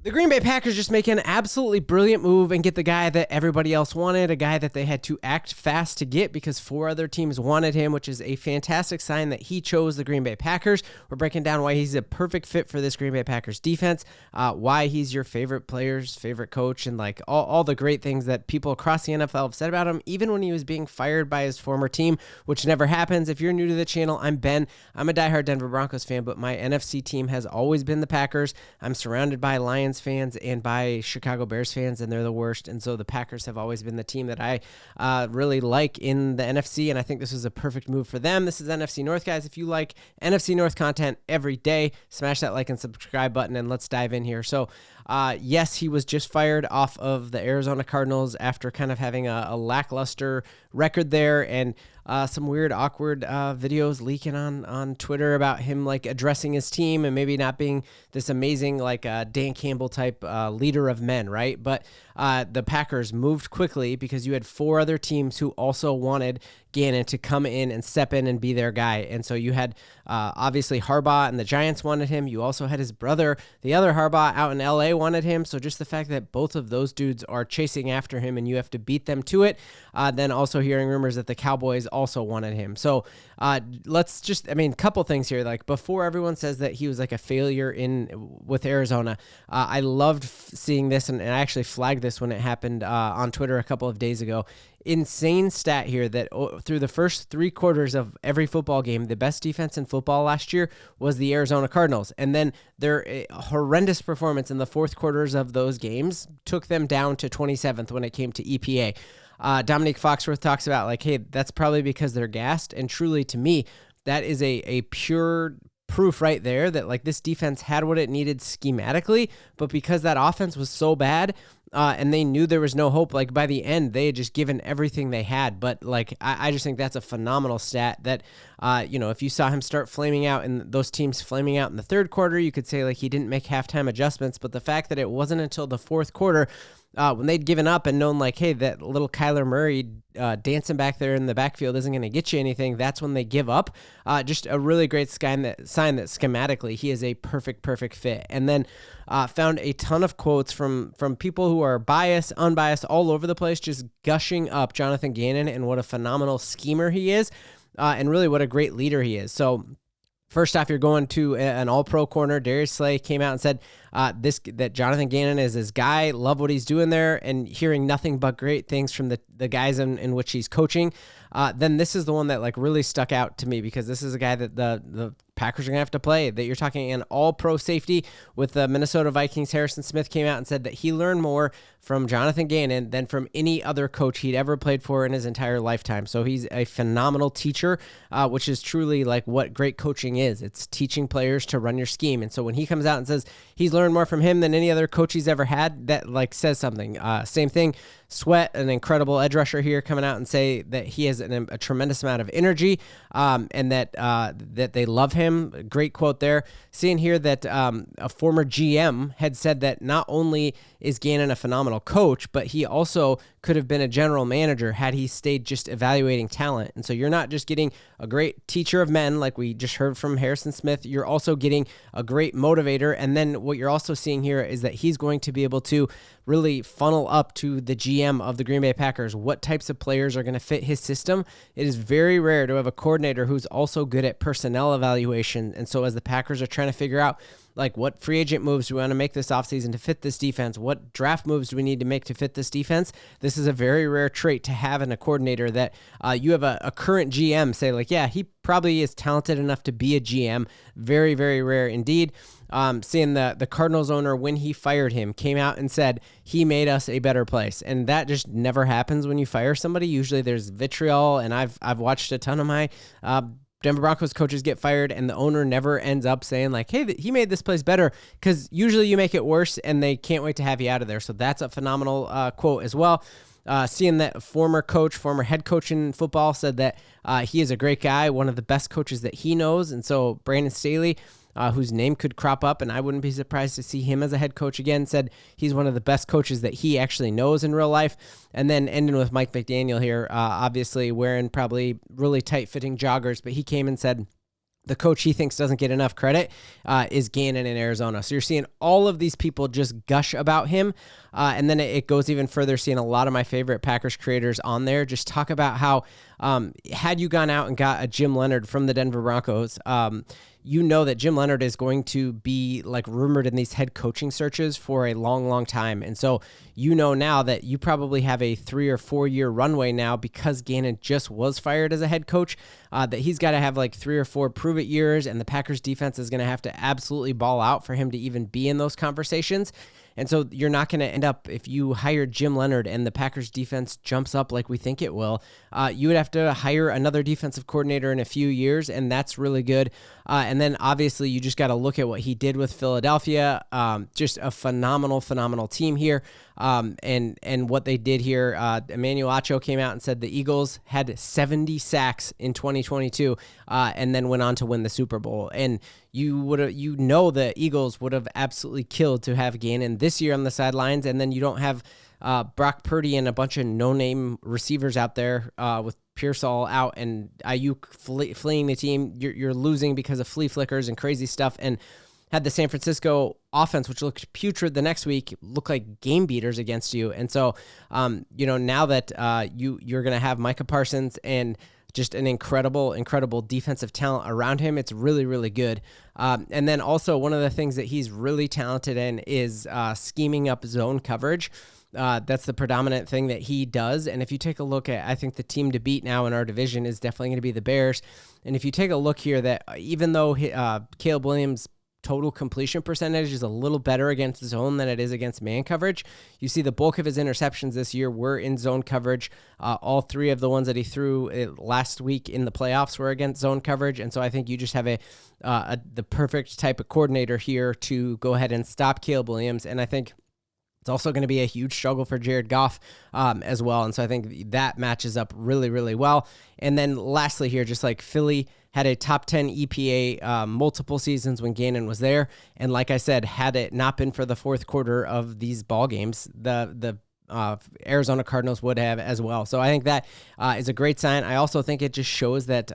The Green Bay Packers just make an absolutely brilliant move and get the guy that everybody else wanted, a guy that they had to act fast to get because 4 other teams wanted him, which is a fantastic sign that he chose the Green Bay Packers. We're breaking down why he's a perfect fit for this Green Bay Packers defense, why he's your favorite player's favorite coach, and like all the great things that people across the NFL have said about him, even when he was being fired by his former team, which never happens. If you're new to the channel, I'm Ben. I'm a diehard Denver Broncos fan, but my NFC team has always been the Packers. I'm surrounded by Lions fans and by Chicago Bears fans, and they're the worst. And so the Packers have always been the team that I really like in the NFC, and I think this was a perfect move for them. This is NFC North, guys. If you like NFC North content every day, smash that like and subscribe button, and let's dive in here. So yes, he was just fired off of the Arizona Cardinals after kind of having a lackluster record there, and some weird, awkward videos leaking on Twitter about him like addressing his team and maybe not being this amazing like Dan Campbell type leader of men, right? But the Packers moved quickly because you had 4 other teams who also wanted Gannon to come in and step in and be their guy. And so you had obviously Harbaugh and the Giants wanted him. You also had his brother, the other Harbaugh, out in LA wanted him. So just the fact that both of those dudes are chasing after him and you have to beat them to it. Then also hearing rumors that the Cowboys also wanted him. So let's just, couple things here. Like before everyone says that he was like a failure with Arizona, I loved seeing this, and I actually flagged this when it happened on Twitter a couple of days ago. Insane stat here that through the first 3 quarters of every football game, the best defense in football last year was the Arizona Cardinals. And then their horrendous performance in the 4th quarters of those games took them down to 27th when it came to EPA. Dominique Foxworth talks about like, hey, that's probably because they're gassed. And truly to me, that is a pure proof right there that like this defense had what it needed schematically, but because that offense was so bad, and they knew there was no hope, like by the end, they had just given everything they had. But like, I just think that's a phenomenal stat that, if you saw him start flaming out and those teams flaming out in the 3rd quarter, you could say like he didn't make halftime adjustments, but the fact that it wasn't until the 4th quarter when they'd given up and known like, hey, that little Kyler Murray dancing back there in the backfield isn't going to get you anything, that's when they give up. Just a really great sign that schematically he is a perfect fit. And then found a ton of quotes from people who are biased, unbiased, all over the place, just gushing up Jonathan Gannon and what a phenomenal schemer he is, and really what a great leader he is. So first off, you're going to an all-pro corner. Darius Slay came out and said that Jonathan Gannon is his guy, love what he's doing there, and hearing nothing but great things from the guys in which he's coaching. Then this is the one that like really stuck out to me because this is a guy that the Packers are going to have to play, that you're talking an all-pro safety with the Minnesota Vikings. Harrison Smith came out and said that he learned more from Jonathan Gannon than from any other coach he'd ever played for in his entire lifetime. So he's a phenomenal teacher, which is truly like what great coaching is. It's teaching players to run your scheme. And so when he comes out and says he's learned more from him than any other coach he's ever had, that like says something. Same thing. Sweat, an incredible edge rusher here, coming out and say that he has a tremendous amount of energy, and that they love him. Great quote there. Seeing here that a former GM had said that not only is Gannon a phenomenal coach, but he also could have been a general manager had he stayed just evaluating talent. And so you're not just getting a great teacher of men like we just heard from Harrison Smith, you're also getting a great motivator. And then what you're also seeing here is that he's going to be able to really funnel up to the GM of the Green Bay Packers what types of players are going to fit his system. It is very rare to have a coordinator who's also good at personnel evaluation. And so as the Packers are trying to figure out like what free agent moves do we want to make this offseason to fit this defense, what draft moves do we need to make to fit this defense, this is a very rare trait to have in a coordinator that you have a current GM say like, yeah, he probably is talented enough to be a GM. Very, very rare indeed. Seeing the Cardinals owner, when he fired him, came out and said he made us a better place, and that just never happens when you fire somebody. Usually there's vitriol, and I've watched a ton of my Denver Broncos coaches get fired, and the owner never ends up saying like, hey, he made this place better, because usually you make it worse and they can't wait to have you out of there. So that's a phenomenal quote as well. Seeing that former head coach in football said that he is a great guy, one of the best coaches that he knows. And so Brandon Staley, whose name could crop up, and I wouldn't be surprised to see him as a head coach again, said he's one of the best coaches that he actually knows in real life. And then ending with Mike McDaniel here, obviously wearing probably really tight-fitting joggers, but he came and said the coach he thinks doesn't get enough credit is Gannon in Arizona. So you're seeing all of these people just gush about him. And then it goes even further, seeing a lot of my favorite Packers creators on there just talk about how had you gone out and got a Jim Leonhard from the Denver Broncos, you know that Jim Leonhard is going to be like rumored in these head coaching searches for a long, long time. And so you know now that you probably have a 3 or 4 year runway now because Gannon just was fired as a head coach, that he's got to have like 3 or 4 prove it years, and the Packers defense is going to have to absolutely ball out for him to even be in those conversations. And so you're not going to end up, if you hire Jim Leonhard and the Packers defense jumps up like we think it will, you would have to hire another defensive coordinator in a few years, and that's really good. And then obviously you just got to look at what he did with Philadelphia. Just a phenomenal, phenomenal team here. And what they did here, Emmanuel Acho came out and said the Eagles had 70 sacks in 2022, and then went on to win the Super Bowl. And the Eagles would have absolutely killed to have Gannon this year on the sidelines, and then you don't have Brock Purdy and a bunch of no-name receivers out there with Pearsall out and Ayuk fleeing the team. You're losing because of flea flickers and crazy stuff, and had the San Francisco offense, which looked putrid the next week, look like game beaters against you. And so, now that you're going to have Micah Parsons and just an incredible, incredible defensive talent around him, it's really, really good. And then also one of the things that he's really talented in is scheming up zone coverage. That's the predominant thing that he does. And if you take a look at, I think the team to beat now in our division is definitely going to be the Bears. And if you take a look here, that even though Caleb Williams' total completion percentage is a little better against zone than it is against man coverage, you see the bulk of his interceptions this year were in zone coverage. All 3 of the ones that he threw last week in the playoffs were against zone coverage. And so I think you just have the perfect type of coordinator here to go ahead and stop Caleb Williams. And I think it's also going to be a huge struggle for Jared Goff as well. And so I think that matches up really, really well. And then lastly here, just like Philly had a top 10 EPA multiple seasons when Gannon was there. And like I said, had it not been for the fourth quarter of these ball games, the Arizona Cardinals would have as well. So I think that is a great sign. I also think it just shows that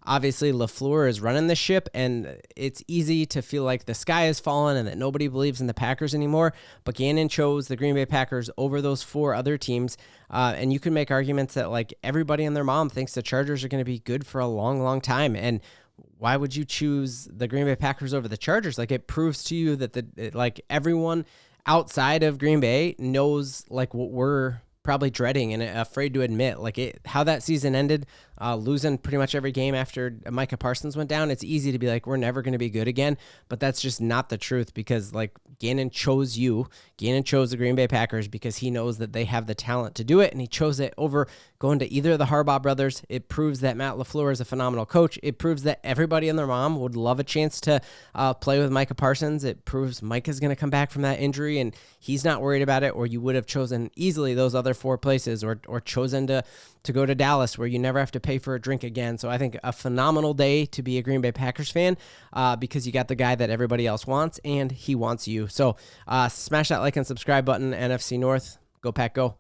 obviously LaFleur is running the ship, and it's easy to feel like the sky has fallen and that nobody believes in the Packers anymore. But Gannon chose the Green Bay Packers over those 4 other teams. And you can make arguments that like everybody and their mom thinks the Chargers are going to be good for a long, long time. And why would you choose the Green Bay Packers over the Chargers? Like, it proves to you that everyone outside of Green Bay knows like what we're probably dreading and afraid to admit, how that season ended, losing pretty much every game after Micah Parsons went down. It's easy to be like, we're never going to be good again, but that's just not the truth, because like Gannon chose the Green Bay Packers because he knows that they have the talent to do it, and he chose it over going to either of the Harbaugh brothers. It proves that Matt LaFleur is a phenomenal coach. It proves that everybody and their mom would love a chance to play with Micah Parsons. It proves Micah's going to come back from that injury and he's not worried about it, or you would have chosen easily those other 4 places, or chosen to go to Dallas where you never have to pay for a drink again. So I think a phenomenal day to be a Green Bay Packers fan because you got the guy that everybody else wants, and he wants you. So smash that like and subscribe button. NFC North, go Pack, go.